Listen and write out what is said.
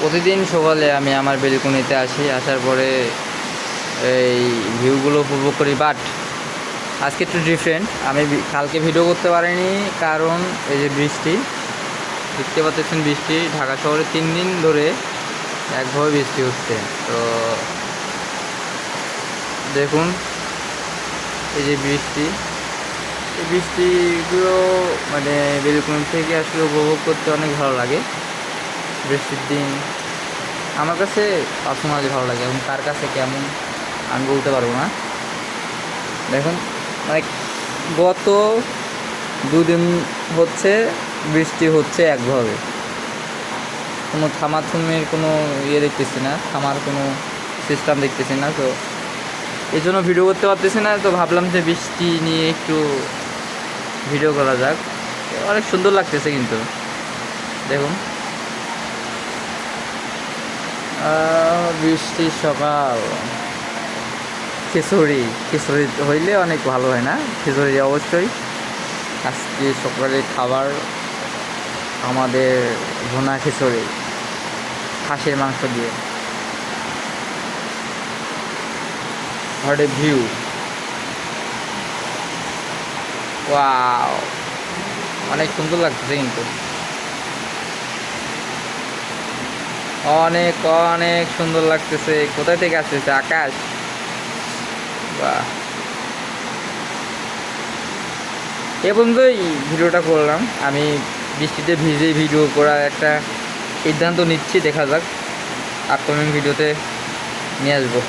প্রতিদিন সকালে আমি আমার বেলকনিতে আসি, আসার পরে এই ভিউগুলো উপভোগ করি। বাট আজকে একটু ডিফারেন্ট। আমি কালকে ভিডিও করতে পারিনি, কারণ এই যে বৃষ্টি দেখতে পাচ্ছেন, বৃষ্টি ঢাকা শহরে 3 দিন ধরে একভাবে বৃষ্টি হচ্ছে। তো দেখুন এই যে বৃষ্টি, এই বৃষ্টিগুলো মানে বেলকনি থেকে আসলে উপভোগ করতে অনেক ভালো লাগে। বৃষ্টির দিন আমার কাছে পার্সোনালি ভালো লাগে, এবং কার কাছে কেমন আমি বলতে পারবো না। দেখুন মানে গত 2 দিন হচ্ছে বৃষ্টি হচ্ছে একভাবে, কোনো থামাথুমির কোনো দেখতেছি না, থামার কোনো সিস্টেম দেখতেছি না। তো এই জন্য ভিডিও করতে পারতেছি না। তো ভাবলাম যে বৃষ্টি নিয়ে একটু ভিডিও করা যাক। অনেক সুন্দর লাগতেছে কিন্তু দেখুন, বৃষ্টির সকাল। খিচুড়ি খিচুড়ি হইলে অনেক ভালো হয় না? খিচুড়ি অবশ্যই। আজকে সকালে খাবার আমাদের ভুনা খিচুড়ি, খাসির মাংস দিয়ে। What a view! ওয়াও, অনেক সুন্দর লাগতেছে কিন্তু, অনেক অনেক সুন্দর লাগতেছে। কোথায় থেকে আসতেছে? আকাশ! বাহ! এ পর্যন্তই ভিডিওটা করলাম। আমি বৃষ্টিতে ভিজে ভিডিও করার একটা সিদ্ধান্ত নিচ্ছি, দেখা যাক আপকামিং ভিডিওতে নিয়ে আসবো।